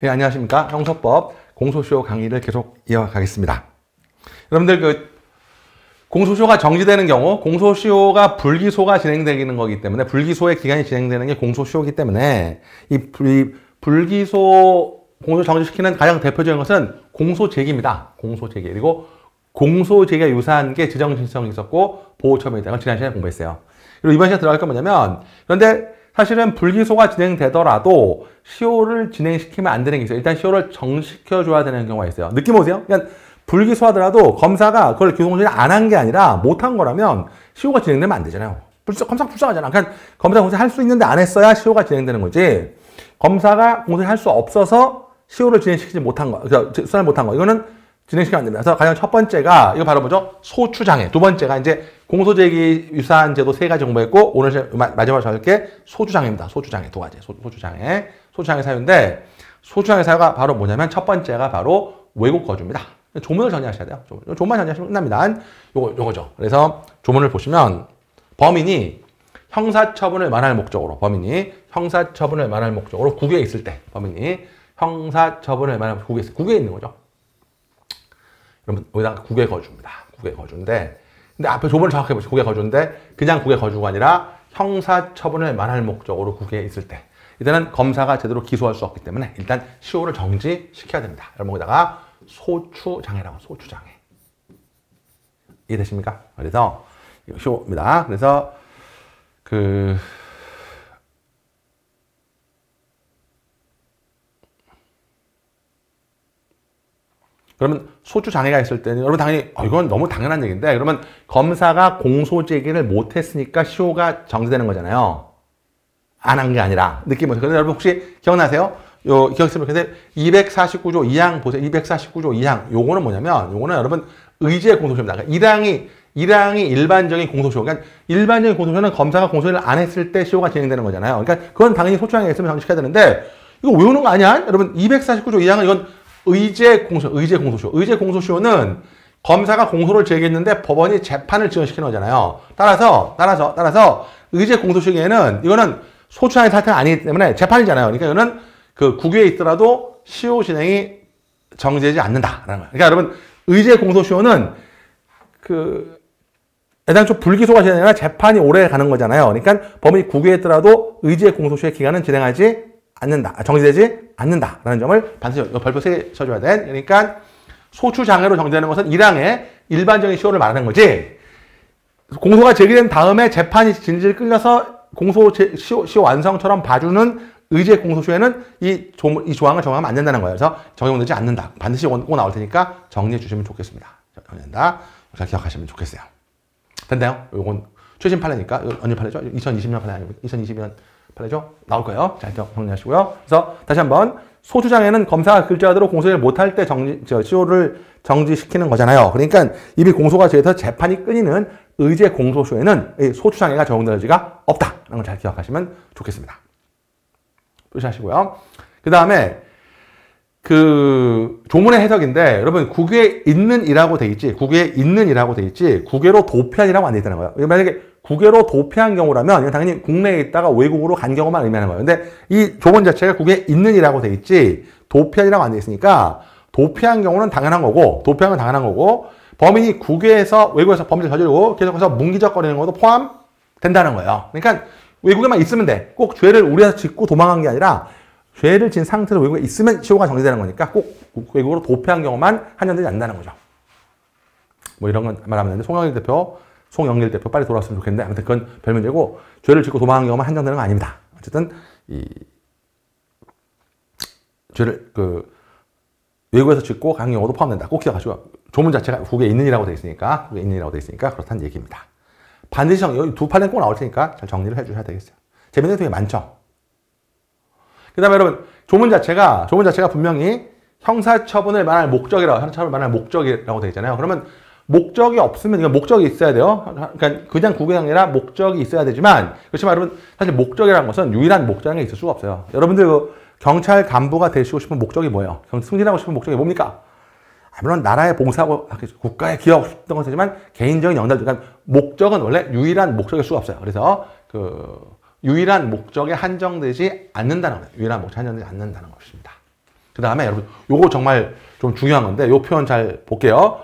네, 안녕하십니까. 형사법 공소시효 강의를 계속 이어가겠습니다. 여러분들 공소시효가 정지되는 경우 공소시효가 불기소가 진행되는 거기 때문에 불기소의 기간이 진행되는 게 공소시효이기 때문에 이 불기소 공소 정지시키는 가장 대표적인 것은 공소제기입니다. 공소제기. 그리고 공소제기가 유사한 게 지정신청이 있었고 보호처분이 있다는 걸 지난 시간에 공부했어요. 그리고 이번 시간에 들어갈 건 뭐냐면 그런데 사실은 불기소가 진행되더라도 시효를 진행시키면 안 되는 게 있어요. 일단 시효를 정지시켜줘야 되는 경우가 있어요. 느낌 오세요? 그러니까 불기소하더라도 검사가 그걸 기소공소를 안 한 게 아니라 못한 거라면 시효가 진행되면 안 되잖아요. 검사 불쌍하잖아. 그러니까 검사 공소를 할 수 있는데 안 했어야 시효가 진행되는 거지. 검사가 공소를 할 수 없어서 시효를 진행시키지 못한 거, 그러니까 수사를 못한 거. 이거는 진행시키면 안 됩니다. 그래서 가장 첫 번째가 이거 바로 뭐죠? 소추장애. 두 번째가 이제 공소제기 유사한 제도 3가지 공부했고 오늘 마지막으로 전할 게 소추장애입니다. 소추장애 2가지. 소추장애. 소추장애 사유인데 소추장애 사유가 바로 뭐냐면 첫 번째가 바로 외국 거주입니다. 조문을 정리하셔야 돼요. 조문만 정리하시면 끝납니다. 요거죠. 그래서 조문을 보시면 범인이 형사처분을 만할 목적으로 국외에 있을 때 범인이 형사처분을 만할 국외에 있는 거죠. 여러분 여기다가 국외 거주입니다. 국외 거주인데 근데 앞에 조문을 정확히 보시죠. 국외 거주인데 그냥 국외 거주가 아니라 형사처분을 만할 목적으로 국외에 있을 때 이때는 검사가 제대로 기소할 수 없기 때문에 일단 시효를 정지시켜야 됩니다. 여러분 여기다가 소추장애라고 소추장애 이해되십니까? 그래서 이거 시효입니다. 그래서 그러면 소추장애가 있을 때는 여러분 당연히 이건 너무 당연한 얘기인데 그러면 검사가 공소제기를 못했으니까 시효가 정지되는 거잖아요. 안 한 게 아니라 느낌 보세요. 그런데 여러분 혹시 기억나세요? 기억했으면 좋겠는데 249조 2항 보세요. 249조 2항 요거는 뭐냐면 요거는 여러분 의제 공소시효입니다. 그러니까 1항이 일반적인 공소시효. 그러니까 일반적인 공소시효는 검사가 공소를 안 했을 때 시효가 진행되는 거잖아요. 그러니까 그건 당연히 소추장애가 있으면 정지시켜야 되는데 이거 외우는 거 아니야? 여러분 249조 2항은 이건 의제 공소시효는 검사가 공소를 제기했는데 법원이 재판을 지연시키는 거잖아요. 따라서 의제 공소시효에는 이거는 소추장애 사태가 아니기 때문에 재판이잖아요. 그러니까 이거는 국외에 있더라도 시효 진행이 정지되지 않는다라는 거예요. 그러니까 여러분 의제 공소시효는 애당초 불기소가 진행이 재판이 오래 가는 거잖아요. 그러니까 범인이 국외에 있더라도 의제 공소시효의 기간은 진행하지 않는다. 정지되지 않는다라는 점을 반드시 별표 3개 쳐줘야 돼. 그러니까 소추장애로 정지되는 것은 1항의 일반적인 시효를 말하는 거지. 공소가 제기된 다음에 재판이 질질 끌려서 시효 완성처럼 봐주는 의제 공소시효에는 이 조항을 적용하면 안 된다는 거예요. 그래서 적용되지 않는다. 반드시 꼭 나올 테니까 정리해 주시면 좋겠습니다. 정리된다. 잘 기억하시면 좋겠어요. 됐나요? 요건 최신 판례니까 언제 판례죠? 2020년 판례 아니고 2022년 판례죠? 나올 거예요. 잘 정리하시고요. 그래서 다시 한번 소추장애는 검사가 글자대로 공소를 못할 때 시효를 정지시키는 거잖아요. 그러니까 이미 공소가 제기돼서 재판이 끊이는 의제 공소시효에는 소추장애가 적용될 여지가 없다라는 걸 잘 기억하시면 좋겠습니다. 표시하시고요. 그 다음에 조문의 해석인데 여러분 국외에 있는 이라고 돼 있지 국외로 도피한이라고 안 돼 있다는 거예요. 만약에 국외로 도피한 경우라면 이건 당연히 국내에 있다가 외국으로 간 경우만 의미하는 거예요. 근데 이 조문 자체가 국외에 있는 이라고 돼 있지 도피한이라고 안 돼 있으니까 도피한 경우는 당연한 거고 범인이 국외에서 외국에서 범죄를 저지르고 계속해서 문기적거리는 것도 포함된다는 거예요. 그러니까 외국에만 있으면 돼. 꼭 죄를 우리가 짓고 도망간 게 아니라 죄를 진 상태로 외국에 있으면 시효가 정지되는 거니까 꼭 외국으로 도피한 경우만 한정되지 않는다는 거죠. 뭐 이런 건 말하면 되는데 송영길 대표 빨리 돌아왔으면 좋겠는데 아무튼 그건 별 문제고 죄를 짓고 도망간 경우만 한정되는 건 아닙니다. 어쨌든 죄를 외국에서 짓고 간 경우도 포함된다. 꼭 기억하시고 조문 자체가 국외에 있는이라고 돼 있으니까 그렇다는 얘기입니다. 반드시 여기 두 판례 꼭 나올 테니까 잘 정리를 해주셔야 되겠어요. 재밌는 게 되게 많죠. 그 다음에 여러분 조문 자체가 분명히 형사처분을 말할 목적이라고 돼 있잖아요. 그러면 목적이 없으면 이건 목적이 있어야 돼요. 그러니까 그냥 국외가 아니라 목적이 있어야 되지만 그렇지만 여러분 사실 목적이라는 것은 유일한 목적이 있을 수가 없어요. 여러분들 경찰 간부가 되시고 싶은 목적이 뭐예요? 승진하고 싶은 목적이 뭡니까? 물론 나라에 봉사하고 국가에 기여하고 싶던 것이지만 개인적인 영달, 그러니까 목적은 원래 유일한 목적일 수가 없어요. 그래서 유일한 목적에 한정되지 않는다는 거예요. 유일한 목적에 한정되지 않는다는 것입니다. 그 다음에 여러분 요거 정말 좀 중요한 건데 요 표현 잘 볼게요.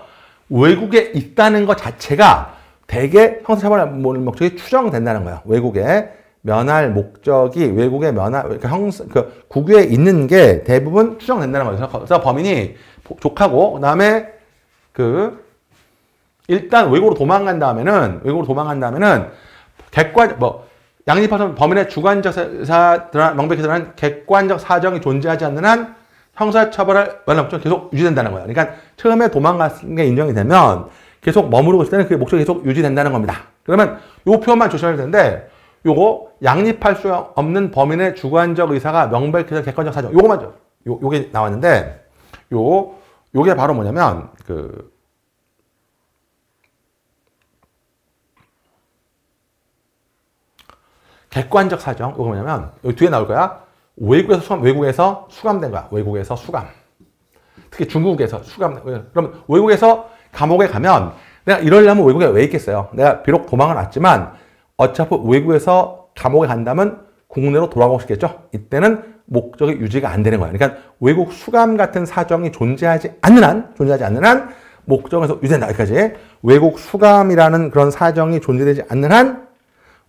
외국에 있다는 것 자체가 대개 형사처벌 목적이 추정된다는 거예요. 외국에 면할 목적이 외국에 그러니까 국외에 있는 게 대부분 추정된다는 거예요. 그래서 범인이 족하고 그다음에 일단 외국으로 도망간 다음에는 객관 양립하선 범인의 주관적 명백히 드러난 객관적 사정이 존재하지 않는 한 형사처벌할 면할 목적이 계속 유지된다는 거예요. 그러니까 처음에 도망간 게 인정이 되면 계속 머무르고 있을 때는 그 목적이 계속 유지된다는 겁니다. 그러면 요 표현만 조심해야 되는데 요거 양립할 수 없는 범인의 주관적 의사가 명백히 드러난 객관적 사정 요거만 요게 나왔는데 요게 바로 뭐냐면 객관적 사정 요거 뭐냐면 여기 뒤에 나올 거야. 외국에서 수감된 거야. 외국에서 수감. 특히 중국에서 수감. 그럼 외국에서 감옥에 가면 내가 이러려면 외국에 왜 있겠어요? 내가 비록 도망을 왔지만 어차피 외국에서 감옥에 간다면 국내로 돌아가고 싶겠죠? 이때는 목적이 유지가 안 되는 거예요. 그러니까 외국 수감 같은 사정이 존재하지 않는 한 목적에서 유지된다. 여기까지. 외국 수감이라는 그런 사정이 존재되지 않는 한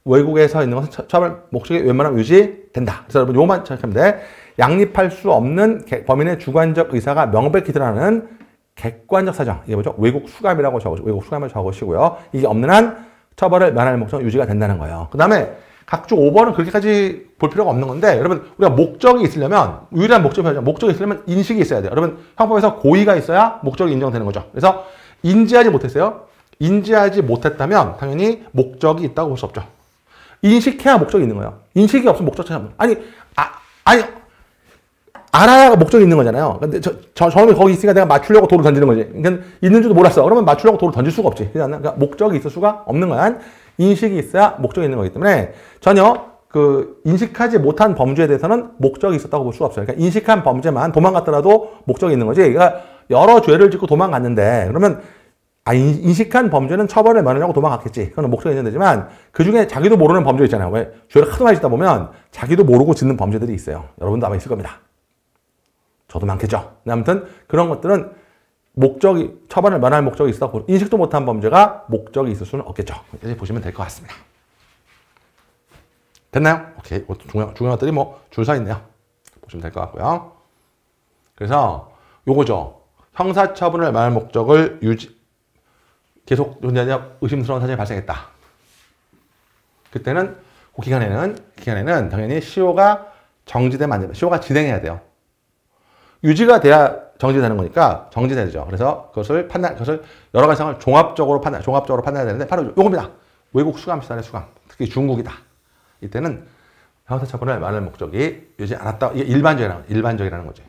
외국에서 있는 것은 처벌 목적이 웬만하면 유지된다. 그래서 여러분 요것만 생각하면 돼. 양립할 수 없는 범인의 주관적 의사가 명백히 드러나는 객관적 사정. 이게 뭐죠? 외국 수감이라고 외국 수감을 적으시고요. 이게 없는 한 처벌을 면할 목적은 유지가 된다는 거예요. 그 다음에 각종 5번은 그렇게까지 볼 필요가 없는 건데 여러분 우리가 목적이 있으려면 유일한 목적이 있으려면 인식이 있어야 돼요. 여러분 형법에서 고의가 있어야 목적이 인정되는 거죠. 그래서 인지하지 못했어요. 인지하지 못했다면 당연히 목적이 있다고 볼 수 없죠. 인식해야 목적이 있는 거예요. 인식이 없으면 목적 찾아보면 아니 알아야 목적이 있는 거잖아요. 근데 저놈이 거기 있으니까 내가 맞추려고 돌을 던지는 거지. 그러니까 있는 줄도 몰랐어. 그러면 맞추려고 돌을 던질 수가 없지. 그러니까 목적이 있을 수가 없는 거야. 인식이 있어야 목적이 있는 거기 때문에 전혀 인식하지 못한 범죄에 대해서는 목적이 있었다고 볼 수가 없어요. 그러니까 인식한 범죄만 도망갔더라도 목적이 있는 거지. 그러니까 여러 죄를 짓고 도망갔는데 그러면 인식한 범죄는 처벌을 면하려고 도망갔겠지. 그건 목적이 있는 데지만 그중에 자기도 모르는 범죄 있잖아요. 왜? 죄를 하도 많이 짓다 보면 자기도 모르고 짓는 범죄들이 있어요. 여러분도 아마 있을 겁니다. 저도 많겠죠. 아무튼 그런 것들은 처벌을 면할 목적이 있었고 인식도 못한 범죄가 목적이 있을 수는 없겠죠. 이제 보시면 될 것 같습니다. 됐나요? 오케이. 중요한 것들이 줄 서 있네요. 보시면 될 것 같고요. 그래서 요거죠. 형사처분을 면할 목적을 계속 존재하냐 의심스러운 사정이 발생했다. 그때는 그 기간에는 당연히 시효가 정지되면 안 됩니다. 시효가 진행해야 돼요. 유지가 돼야 정지되는 거니까 정지되죠. 그래서 그것을 여러 가지 상황을 종합적으로 판단해야 되는데 바로 요겁니다. 외국 수감 시설의 수감. 특히 중국이다. 이때는 형사처분을 면할 목적이 유지 않았다. 이게 일반적이라는 거지.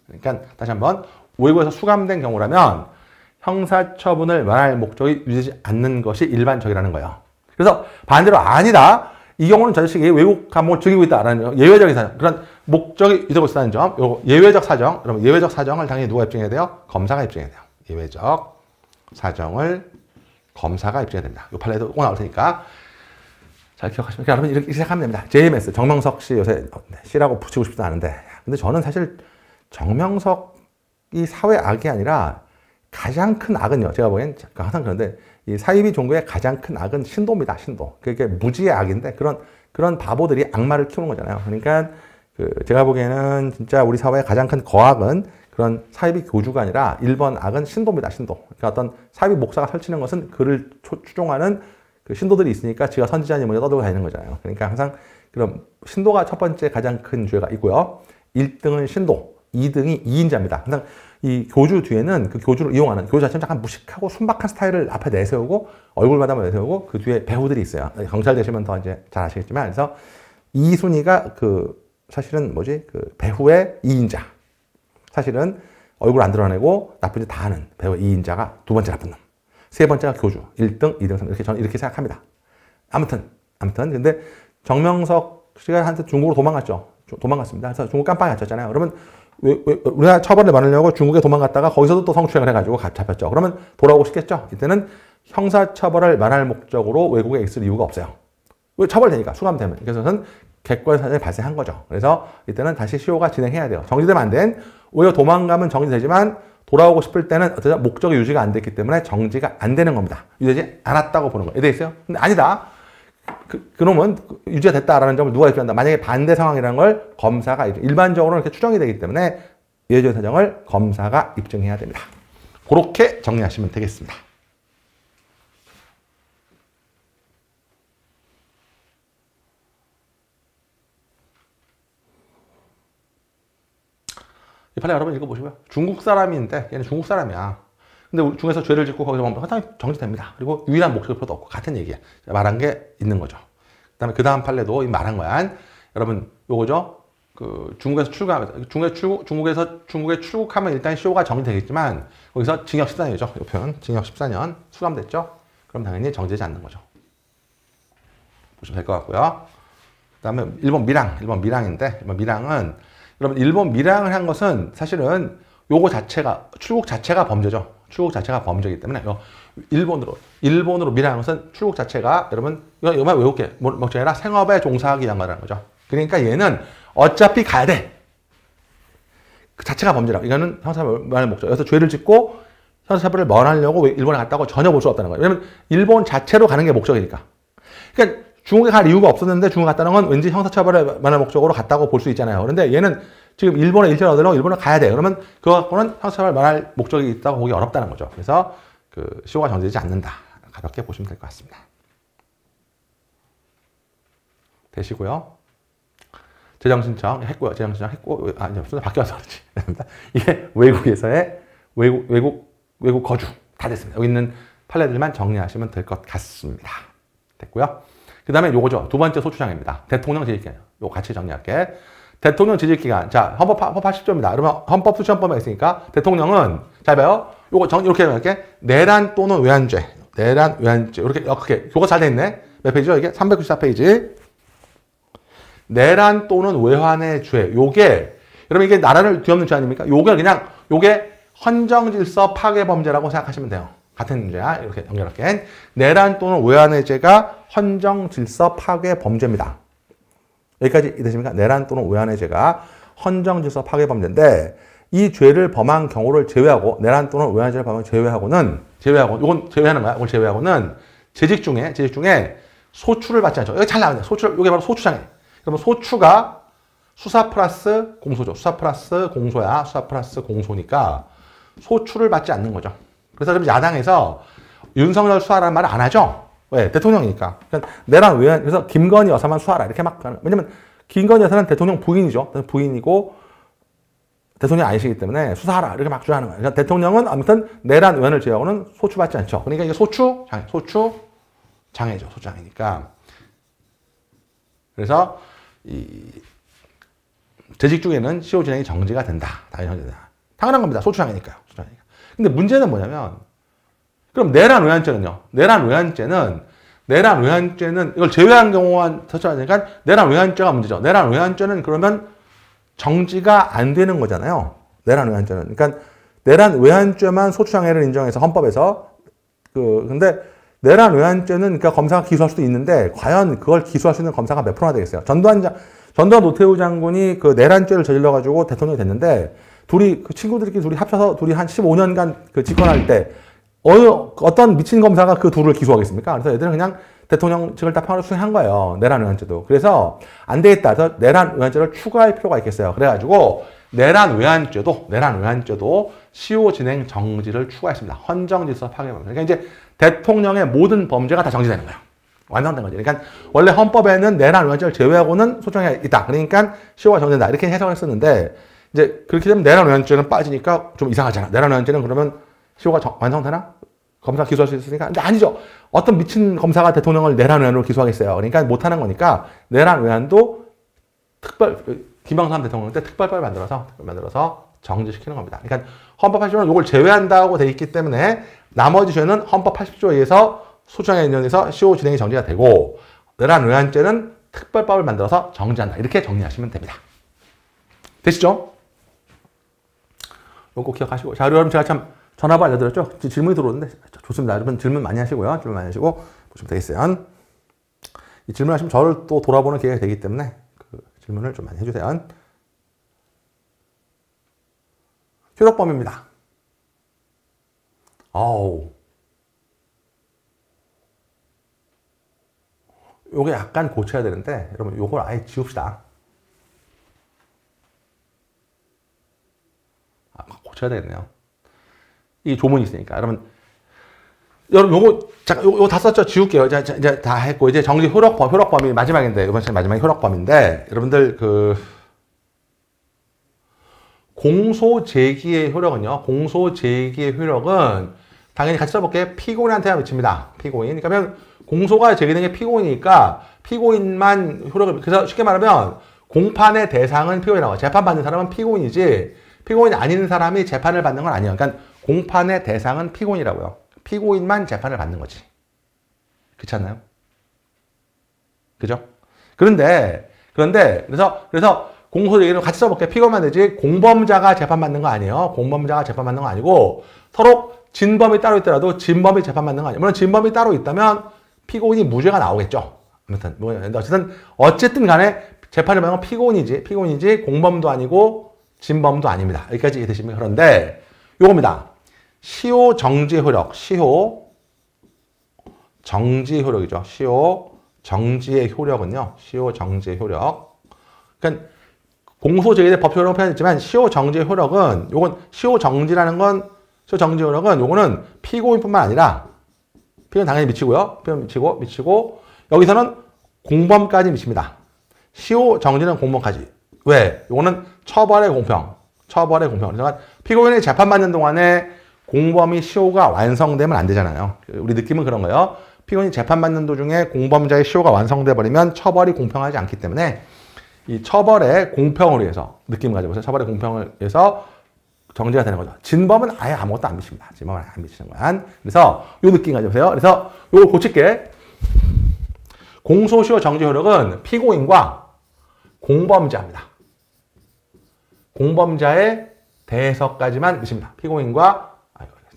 그러니까 다시 한번 외국에서 수감된 경우라면 형사처분을 면할 목적이 유지되지 않는 것이 일반적이라는 거예요. 그래서 반대로 아니다. 이 경우는 저 자식이 외국 감옥을 즐기고 있다라는 예외적인 사정. 그런 목적이 유지되고 있다는 점. 요거 예외적 사정. 그러면 예외적 사정을 당연히 누가 입증해야 돼요? 검사가 입증해야 돼요. 예외적 사정을 검사가 입증해야 된다. 요 판례도 꼭 나올 테니까 잘 기억하시면. 그러니까 여러분 이렇게 시작하면 됩니다. JMS 정명석 씨 요새 씨라고 붙이고 싶지도 않은데 근데 저는 사실 정명석이 사회 악이 아니라 가장 큰 악은요. 제가 보기엔 항상 그런데 이 사이비 종교의 가장 큰 악은 신도입니다. 신도. 그게 무지의 악인데 그런 바보들이 악마를 키우는 거잖아요. 그러니까 제가 보기에는 진짜 우리 사회의 가장 큰 거악은 그런 사이비 교주가 아니라 1번 악은 신도입니다. 신도. 그러니까 어떤 사이비 목사가 설치는 것은 그를 추종하는 그 신도들이 있으니까 지가 선지자니 뭐냐 떠들고 다니는 거잖아요. 그러니까 항상 그런 신도가 첫 번째 가장 큰 죄가 있고요. 1등은 신도, 2등이 2인자입니다. 항상 이 교주 뒤에는 그 교주를 이용하는 교주 자체는 약간 무식하고 순박한 스타일을 앞에 내세우고 얼굴마다 내세우고 그 뒤에 배우들이 있어요. 경찰 되시면 더 이제 잘 아시겠지만 그래서 2순위가 사실은 배후의 2인자. 사실은 얼굴 안 드러내고 나쁜 짓 다 하는 배우의 2인자가 두 번째 나쁜 놈. 세 번째가 교주. 1등, 2등, 3등. 저는 이렇게 생각합니다. 아무튼 근데 정명석 씨가 한테 중국으로 도망갔습니다. 그래서 중국 깜빵에 갇혔잖아요. 그러면 우리가 처벌을 받으려고 중국에 도망갔다가 거기서도 또 성추행을 해가지고 잡혔죠. 그러면 돌아오고 싶겠죠. 이때는 형사처벌을 면할 목적으로 외국에 있을 이유가 없어요. 왜 처벌되니까 수감되면. 그래서 객관 사정이 발생한 거죠. 그래서 이때는 다시 시효가 진행해야 돼요. 정지되면 안 된, 오히려 도망가면 정지되지만 돌아오고 싶을 때는 어쩌죠? 목적이 유지가 안 됐기 때문에 정지가 안 되는 겁니다. 유지되지 않았다고 보는 거예요. 이해되겠어요? 근데 아니다. 그놈은 유지가 됐다라는 점을 누가 입증한다. 만약에 반대 상황이라는 걸 검사가 일반적으로 이렇게 추정이 되기 때문에 이해주의 사정을 검사가 입증해야 됩니다. 그렇게 정리하시면 되겠습니다. 이 판례 여러분 읽어보시고요. 중국 사람인데 얘는 중국 사람이야. 근데 중에서 죄를 짓고 거기서 보면 항상 정지됩니다. 그리고 유일한 목적표도 없고 같은 얘기야. 말한 게 있는 거죠. 그다음에 그 다음 판례도 이 말한 거야. 여러분 요거죠. 그 중국에서 출국하면 중국에 출국하면 일단 시효가 정지되겠지만 거기서 징역 14년이죠. 이 표현 징역 14년 수감됐죠. 그럼 당연히 정지되지 않는 거죠. 보시면 될 것 같고요. 그다음에 일본 밀항인데 일본 밀항은 여러분 일본 밀항을 한 것은 사실은 요거 자체가 출국 자체가 범죄죠. 출국 자체가 범죄이기 때문에 일본으로 밀항한 것은 출국 자체가 여러분 이거만 외울게 목적이 아니라 생업에 종사하기 위한 거라는 거죠. 그러니까 얘는 어차피 가야 돼. 그 자체가 범죄라. 이거는 형사처벌의 목적. 여기서 죄를 짓고 형사처벌을 면하려고 일본에 갔다고 전혀 볼 수 없다는 거예요. 왜냐면 일본 자체로 가는 게 목적이니까. 그러니까 중국에 갈 이유가 없었는데 중국 갔다는 건 왠지 형사처벌을 면할 목적으로 갔다고 볼 수 있잖아요. 그런데 얘는 지금 일본에 일자를 얻으려고 일본을 가야 돼. 그러면 그거 갖고는 형사처벌을 면할 목적이 있다고 보기 어렵다는 거죠. 그래서 그 시효가 정지되지 않는다. 가볍게 보시면 될 것 같습니다. 되시고요. 재정신청 했고요. 재정신청 했고, 순서 바뀌어서 그렇지. 이게 외국에서의 외국 거주 다 됐습니다. 여기 있는 판례들만 정리하시면 될 것 같습니다. 됐고요. 그 다음에 요거죠. 두 번째 소추장입니다. 대통령 재직기간. 요거 같이 정리할게. 대통령 재직기간. 자, 헌법 80조입니다. 그러면 헌법 수시헌법에 있으니까 대통령은, 잘 봐요. 요거 이렇게 할게. 내란 또는 외환죄. 내란, 외환죄. 이렇게, 요거 잘 돼 있네. 몇 페이지죠? 이게 394페이지. 내란 또는 외환의 죄. 요게, 여러분 이게 나라를 뒤엎는 죄 아닙니까? 요게 헌정질서 파괴범죄라고 생각하시면 돼요. 같은 문제야. 이렇게 연결할게. 내란 또는 외환의 죄가 헌정질서 파괴범죄입니다. 여기까지 이해되십니까? 내란 또는 외환의 죄가 헌정질서 파괴범죄인데 이 죄를 범한 경우를 제외하고 내란 또는 외환의 죄를 범한 제외하고 이건 제외하는 거야. 이걸 제외하고는 재직 중에 소추를 받지 않죠. 여기 잘 나오네. 이게 바로 소추장이에요. 그러면 소추가 수사 플러스 공소죠. 수사 플러스 공소야. 수사 플러스 공소니까 소추를 받지 않는 거죠. 그래서 좀 야당에서 윤석열 수사라는 말을 안 하죠. 왜? 대통령이니까. 그러니까 내란 외환, 그래서 김건희 여사만 수사라 이렇게 막 하는. 왜냐면 김건희 여사는 대통령 부인이죠. 부인이고 대통령이 아니시기 때문에 수사하라 이렇게 막 주장하는 거예요. 그러니까 대통령은 아무튼 내란 외환을 제외하고는 소추받지 않죠. 그러니까 이게 소추장애죠. 소추장애니까. 그래서 이 재직 중에는 시효 진행이 정지가 된다. 당연한 겁니다. 소추장애니까요. 근데 문제는 뭐냐면 그럼 내란 외환죄는요. 내란 외환죄는 이걸 제외한 경우만 터쳐야되니까 내란 외환죄가 문제죠. 내란 외환죄는 그러면 정지가 안 되는 거잖아요. 내란 외환죄는. 그러니까 내란 외환죄만 소추장애를 인정해서 헌법에서 근데 내란 외환죄는 그러니까 검사가 기소할 수도 있는데 과연 그걸 기소할 수 있는 검사가 몇 프로나 되겠어요? 전두환 노태우 장군이 그 내란죄를 저질러 가지고 대통령이 됐는데 그 친구들끼리 둘이 합쳐서 한 15년간 그 집권할 때 어떤 미친 검사가 그 둘을 기소하겠습니까? 그래서 얘들은 그냥 대통령직을 딱 평화로 수행한 거예요. 내란 외환죄도. 그래서 안 되겠다. 그래서 내란 외환죄를 추가할 필요가 있겠어요. 그래가지고 내란 외환죄도 시효 진행 정지를 추가했습니다. 헌정질서 파괴범죄. 그러니까 이제 대통령의 모든 범죄가 다 정지되는 거예요. 완성된 거죠. 그러니까 원래 헌법에는 내란 외환죄를 제외하고는 소추장애가 있다. 그러니까 시효가 정지된다. 이렇게 해석을 했었는데 이제 그렇게 되면 내란 외환죄는 빠지니까 좀 이상하잖아. 내란 외환죄는 그러면 시효가 완성되나? 검사 기소할 수 있으니까. 근데 아니죠. 어떤 미친 검사가 대통령을 내란 외환으로 기소하겠어요. 그러니까 못하는 거니까 내란 외환도 김영삼 대통령 때 특별법을 만들어서 정지시키는 겁니다. 그러니까 헌법 80조는 이걸 제외한다고 돼 있기 때문에 나머지 죄는 헌법 80조에 의해서 소추장애 인정에서 시효 진행이 정지가 되고 내란 외환죄는 특별법을 만들어서 정지한다. 이렇게 정리하시면 됩니다. 되시죠? 이거 꼭 기억하시고. 자, 여러분 제가 참 전화번 알려드렸죠? 질문이 들어오는데 좋습니다. 여러분 질문 많이 하시고요. 질문 많이 하시고 보시면 되겠어요. 이 질문하시면 저를 또 돌아보는 기회가 되기 때문에 질문을 좀 많이 해주세요. 효력범위입니다. 요게 약간 고쳐야 되는데 여러분 요걸 아예 지웁시다. 고쳐야 되겠네요. 이 조문이 있으니까 여러분 요거 요거 다 썼죠? 지울게요. 이제 다 했고 이제 정지 효력범위 마지막인데 이번 시간 마지막이 효력범위인데 여러분들 그 공소 제기의 효력은요. 공소 제기의 효력은 당연히 같이 써볼게. 피고인한테만 미칩니다. 피고인. 그러면 공소가 제기된 게 피고인이니까 피고인만 효력을, 그래서 쉽게 말하면 공판의 대상은 피고인이라고. 재판받는 사람은 피고인이지 피고인이 아닌 사람이 재판을 받는 건 아니에요. 그러니까 공판의 대상은 피고인이라고요. 피고인만 재판을 받는 거지. 그렇지 않나요? 그죠? 그래서 공소 얘기를 같이 써볼게. 피고인만 되지 공범자가 재판받는 거 아니에요. 공범자가 재판받는 거 아니고 서로 진범이 따로 있더라도 진범이 재판받는 거 아니에요. 물론 진범이 따로 있다면 피고인이 무죄가 나오겠죠. 어쨌든 간에 재판을 받는 건 피고인이지 공범도 아니고 진범도 아닙니다. 여기까지 이해되십니까? 그런데 요겁니다. 시효 정지 효력, 시효 정지 효력이죠. 시효 정지의 효력은요. 시효 정지의 효력. 그러니까 공소 제기된 법적으로 표현했지만 시효 정지의 효력은 요건 시효 정지라는 건 시효 정지 효력은 요거는 피고인뿐만 아니라 피고인 당연히 미치고요. 피고인 미치고 여기서는 공범까지 미칩니다. 시효 정지는 공범까지. 왜? 요거는 처벌의 공평. 그래서 피고인이 재판받는 동안에 공범이 시효가 완성되면 안 되잖아요. 우리 느낌은 그런 거예요. 피고인이 재판받는 도중에 공범자의 시효가 완성돼 버리면 처벌이 공평하지 않기 때문에 이 처벌의 공평을 위해서 느낌 가져보세요. 처벌의 공평을 위해서 정지가 되는 거죠. 진범은 아예 아무것도 안 미칩니다. 진범은 아예 안 미치는 거야. 그래서 요 느낌 가져보세요. 그래서 요걸 고칠게. 공소시효 정지 효력은 피고인과 공범자입니다. 공범자에 대해서까지만 미칩니다. 피고인과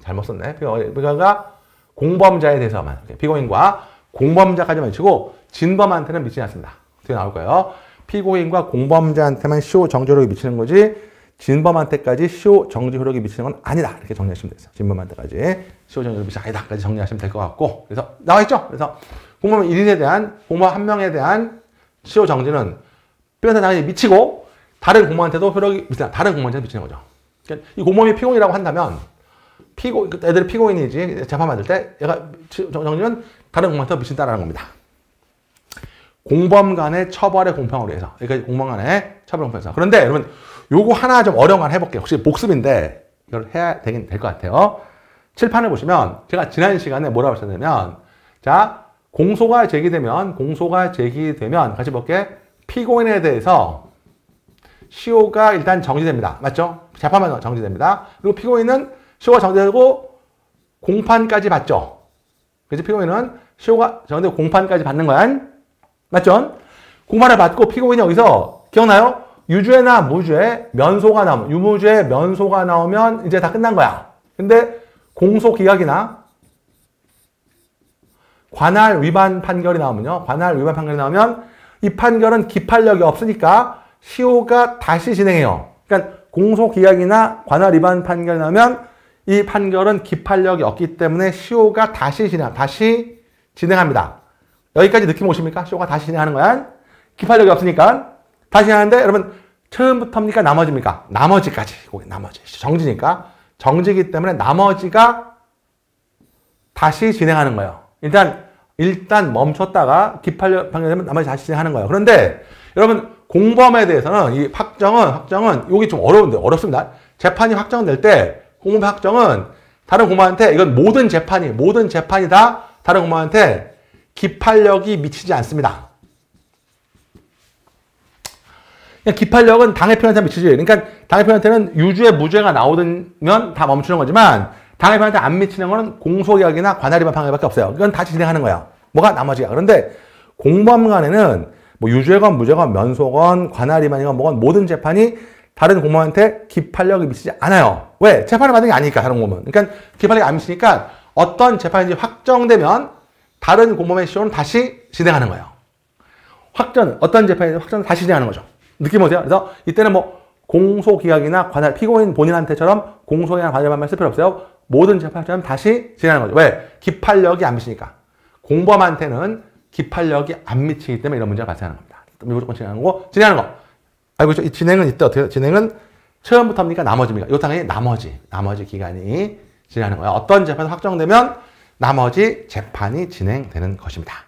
잘못 썼네. 피고인과 공범자에 대해서만. 피고인과 공범자까지만 미치고 진범한테는 미치지 않습니다. 어떻게 나올 거예요? 피고인과 공범자한테만 시효 정지 효력이 미치는 거지 진범한테까지 시효 정지 효력이 미치는 건 아니다. 이렇게 정리하시면 되겠어요. 진범한테까지 시효 정지 효력이 미치는 아니다까지 정리하시면 될 것 같고 그래서 나와 있죠? 그래서 공범 1인에 대한 공범 1명에 대한 시효 정지는 피고인한테 당연히 미치고 다른 공범한테도 효력이 미치는 다른 공범한테 미치는 거죠. 그러니까 이 공범이 피고인이라고 한다면 애들이 피고인이지 재판 받을 때 얘가 정지는 다른 공범한테 미친다라는 겁니다. 공범 간의 처벌의 공평을 위해서. 그러니까 공범 간의 처벌 공평을 위해서. 그런데 여러분 요거 하나 좀 어려운 거 하나 해볼게요. 혹시 복습인데 이걸 해야 되긴 될 것 같아요. 칠판을 보시면 제가 지난 시간에 뭐라고 하셨냐면 자 공소가 제기되면 같이 볼게. 피고인에 대해서 시효가 일단 정지됩니다. 맞죠? 재판만 정지됩니다. 그리고 피고인은 시효가 정지되고 공판까지 받죠. 그래서 피고인은 시효가 정지되고 공판까지 받는 거야. 맞죠? 공판을 받고 피고인이 여기서 기억나요? 유죄나 무죄, 면소가 나오면 유무죄, 면소가 나오면 이제 다 끝난 거야. 근데 공소 기각이나 관할 위반 판결이 나오면요. 관할 위반 판결이 나오면 이 판결은 기판력이 없으니까 시효가 다시 진행해요. 그러니까 공소 기각이나 관할 위반 판결이 나오면 이 판결은 기판력이 없기 때문에 시효가 다시 진행합니다. 여기까지 느낌 오십니까? 시효가 다시 진행하는 거야. 기판력이 없으니까 다시 진행하는데 여러분 처음부터입니까? 나머지입니까? 나머지까지. 나머지. 정지니까. 정지이기 때문에 나머지가 다시 진행하는 거예요. 일단 멈췄다가 기판력 판결되면 나머지 다시 진행하는 거예요. 그런데 여러분 공범에 대해서는 이 확정은 여기 좀 어렵습니다. 재판이 확정될 때 공범 확정은 다른 공범한테 이건 모든 재판이 다 다른 공범한테 기판력이 미치지 않습니다. 그냥 기판력은 당해 표현한테 미치지. 그러니까 당해 표현한테는 유죄, 무죄가 나오면 다 멈추는 거지만 당해 표현한테 안 미치는 거는 공소기각이나 관할 위반 판결밖에 없어요. 이건 다시 진행하는 거예요. 뭐가 나머지야. 그런데 공범 간에는 뭐 유죄건 무죄건 면소건 관할 위반이건 뭐건 모든 재판이 다른 공범한테 기판력이 미치지 않아요. 왜? 재판을 받은 게 아니니까 다른 공범은. 그러니까 기판력이 안 미치니까 어떤 재판인지 확정되면 다른 공범의 시효는 다시 진행하는 거예요. 어떤 재판인지 확정은 다시 진행하는 거죠. 느낌 오세요? 그래서 이때는 뭐 공소기각이나 관할, 피고인 본인한테처럼 공소기각이나 관할 반말 쓸 필요 없어요. 모든 재판처럼 다시 진행하는 거죠. 왜? 기판력이 안 미치니까. 공범한테는 기판력이 안 미치기 때문에 이런 문제가 발생하는 겁니다. 무조건 진행하는 거, 진행하는 거. 알고 있죠? 이 진행은 이때 어떻게 해요? 진행은 처음부터입니까? 나머지입니까? 요 당연히 나머지 기간이 진행하는 거예요. 어떤 재판이 확정되면 나머지 재판이 진행되는 것입니다.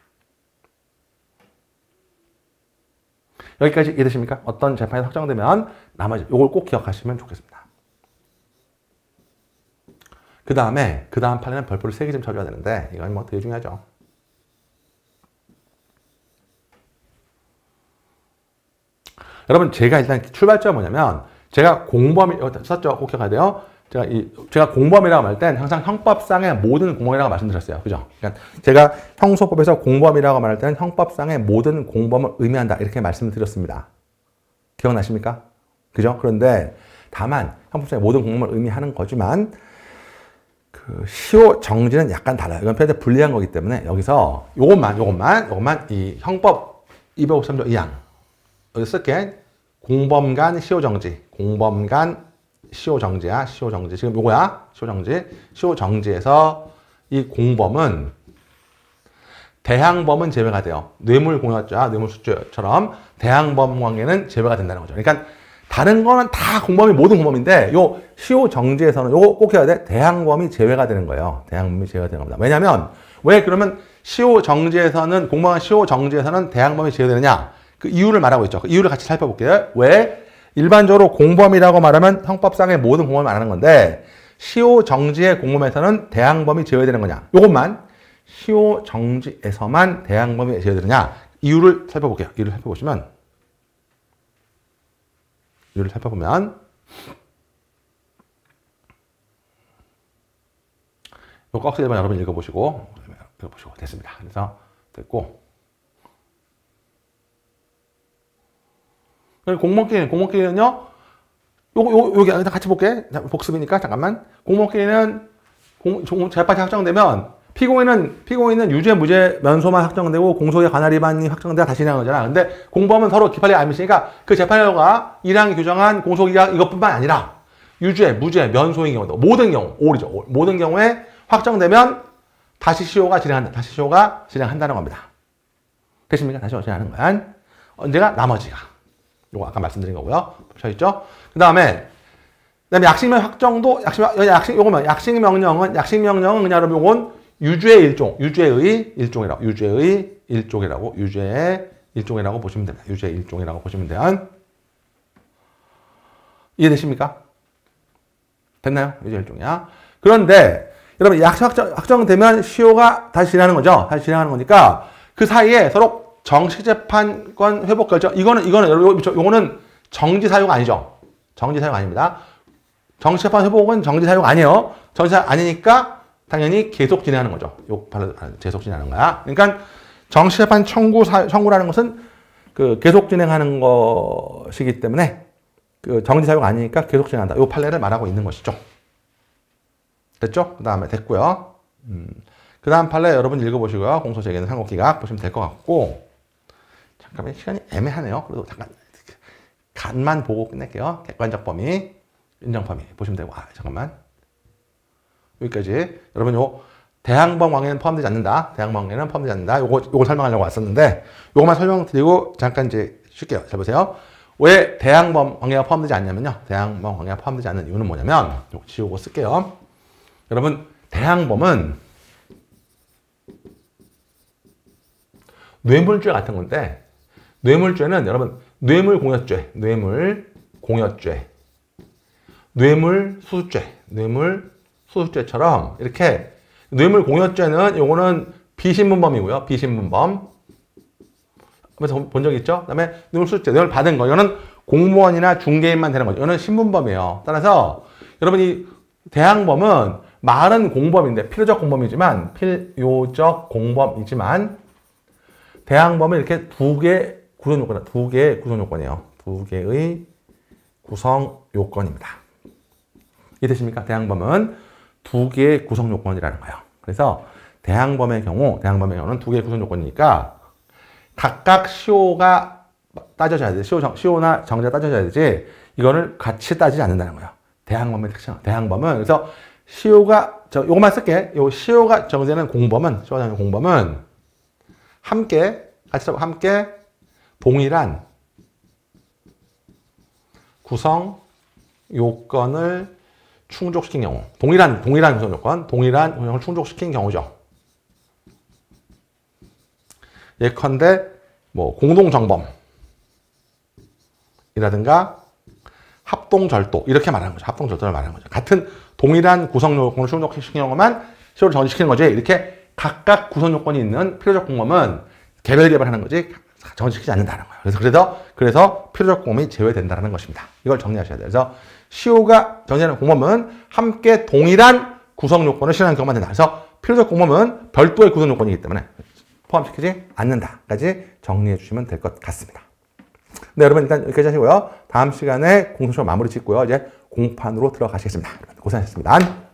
여기까지 이해되십니까? 어떤 재판이 확정되면 나머지, 요걸 꼭 기억하시면 좋겠습니다. 그 다음 판에는 별표를 3개 좀 쳐줘야 되는데, 이건 뭐 되게 중요하죠. 여러분, 제가 일단 출발점은 뭐냐면, 제가 공범이, 썼죠? 꼭 기억해야 돼요. 제가 공범이라고 할 땐 항상 형법상의 모든 공범이라고 말씀드렸어요. 그죠? 그러니까 제가 형소법에서 공범이라고 말할 때는 형법상의 모든 공범을 의미한다. 이렇게 말씀드렸습니다. 기억나십니까? 그죠? 그런데 다만 형법상의 모든 공범을 의미하는 거지만 그 시효 정지는 약간 달라요. 이건 표현에 불리한 거기 때문에 여기서 요것만 이 형법 253조 2항 여기 쓸게. 공범 간 시효 정지. 공범 간 시효 정지야. 시효 정지. 지금 요거야. 시효 정지. 시효 정지에서 이 공범은 대항범은 제외가 돼요. 뇌물공여죄, 뇌물수죄처럼 대항범 관계는 제외가 된다는 거죠. 그러니까 다른 거는 다 공범이 모든 공범인데 요 시효 정지에서는 요거 꼭 해야 돼. 대항범이 제외가 되는 거예요. 대항범이 제외가 되는 겁니다. 왜냐면 왜 그러면 시효 정지에서는 공범한 시효 정지에서는 대항범이 제외되느냐? 그 이유를 말하고 있죠. 그 이유를 같이 살펴볼게요. 왜? 일반적으로 공범이라고 말하면 형법상의 모든 공범을 말하는 건데 시효 정지의 공범에서는 대항범이 제외되는 거냐? 요것만 시효 정지에서만 대항범이 제외되느냐? 이유를 살펴볼게요. 이유를 살펴보면 요 꺽쇠 1번 여러분 읽어보시고 됐습니다. 그래서 됐고 공범끼리는요, 여기 같이 볼게. 복습이니까, 잠깐만. 공범끼리는, 재판이 확정되면, 피고인은 유죄, 무죄, 면소만 확정되고, 공소의 관할 위반이 확정돼야 다시 진행하는 거잖아. 근데 공범은 서로 기판이 안 미치니까, 그 재판료가 1항이 규정한 공소기각 이것뿐만 아니라, 유죄, 무죄, 면소인 경우도, 모든 경우, 올이죠. 모든 경우에 확정되면, 다시 시효가 진행한다는 겁니다. 되십니까? 다시 진행하는 거야. 언제가? 나머지가. 요거 아까 말씀드린 거고요. 보셔있죠? 그 다음에 약식명 확정도, 약식명령은 그냥 여러분 요건 유죄의 일종이라고 보시면 됩니다. 유죄의 일종이라고 보시면 돼요. 이해되십니까? 됐나요? 유죄의 일종이야. 그런데 여러분 약식 확정되면 시효가 다시 진행하는 거죠. 다시 진행하는 거니까 그 사이에 서로 정식재판권 회복 결정. 요거는 정지 사유가 아니죠. 정지 사유가 아닙니다. 정식재판 회복은 정지 사유가 아니에요. 정지 사유 아니니까 당연히 계속 진행하는 거죠. 계속 진행하는 거야. 그러니까 정식재판 청구라는 것은 그 계속 진행하는 것이기 때문에 그 정지 사유가 아니니까 계속 진행한다. 요 판례를 말하고 있는 것이죠. 됐죠? 그 다음에 됐고요. 그 다음 판례 여러분 읽어보시고요. 공소제기는 상고기각 보시면 될 것 같고. 잠깐만 시간이 애매하네요. 그래도 잠깐 간만 보고 끝낼게요. 객관적 범위, 인정 범위 보시면 되고 잠깐만 여기까지 여러분 요 대항범 관계는 포함되지 않는다. 대항범 관계는 포함되지 않는다. 요거 설명하려고 왔었는데 요거만 설명드리고 잠깐 이제 쉴게요. 잘 보세요. 왜 대항범 관계가 포함되지 않냐면요. 대항범 관계가 포함되지 않는 이유는 뭐냐면 요거 지우고 쓸게요. 여러분 대항범은 뇌물죄 같은 건데 뇌물죄는 여러분 뇌물공여죄, 뇌물수수죄처럼 이렇게 뇌물공여죄는 요거는 비신분범이고요. 비신분범. 그래서 본 적 있죠? 그다음에 뇌물수수죄, 뇌물 받은 거 이거는 공무원이나 중개인만 되는 거죠. 이거는 신분범이에요. 따라서 여러분 이 대항범은 말은 공범인데 필요적 공범이지만 대항범은 이렇게 두 개의 구성 요건이에요. 두 개의 구성 요건입니다. 이해되십니까? 대항범은 두 개의 구성 요건이라는 거예요. 그래서 대항범의 경우는 두 개의 구성 요건이니까 각각 시효가 따져져야 돼. 시효나 정제가 따져져야 되지. 이거를 같이 따지지 않는다는 거예요. 대항범의 특징. 대항범은 그래서 시효가 요것만 쓸게. 요 시효가 정제는 공범은 함께 같이 잡고 함께 동일한 구성 요건을 충족시킨 경우. 동일한 구성 요건, 동일한 구성을 충족시킨 경우죠. 예컨대 뭐 공동 정범이라든가 합동 절도 이렇게 말하는 거죠. 합동 절도를 말하는 거죠. 같은 동일한 구성 요건을 충족시킨 경우만 시효를 정지시키는 거지. 이렇게 각각 구성 요건이 있는 필요적 공범은 개별하는 거지 정지시키지 않는다는 거예요. 그래서 필요적 공범이 제외된다는 것입니다. 이걸 정리하셔야 돼요. 그래서 시효가 정지하는 공범은 함께 동일한 구성 요건을 실현하는 경우만 된다. 그래서 필요적 공범은 별도의 구성 요건이기 때문에 포함시키지 않는다까지 정리해 주시면 될 것 같습니다. 네, 여러분 일단 여기까지 하시고요. 다음 시간에 공소시효 마무리 짓고요. 이제 공판으로 들어가시겠습니다. 여러분 고생하셨습니다.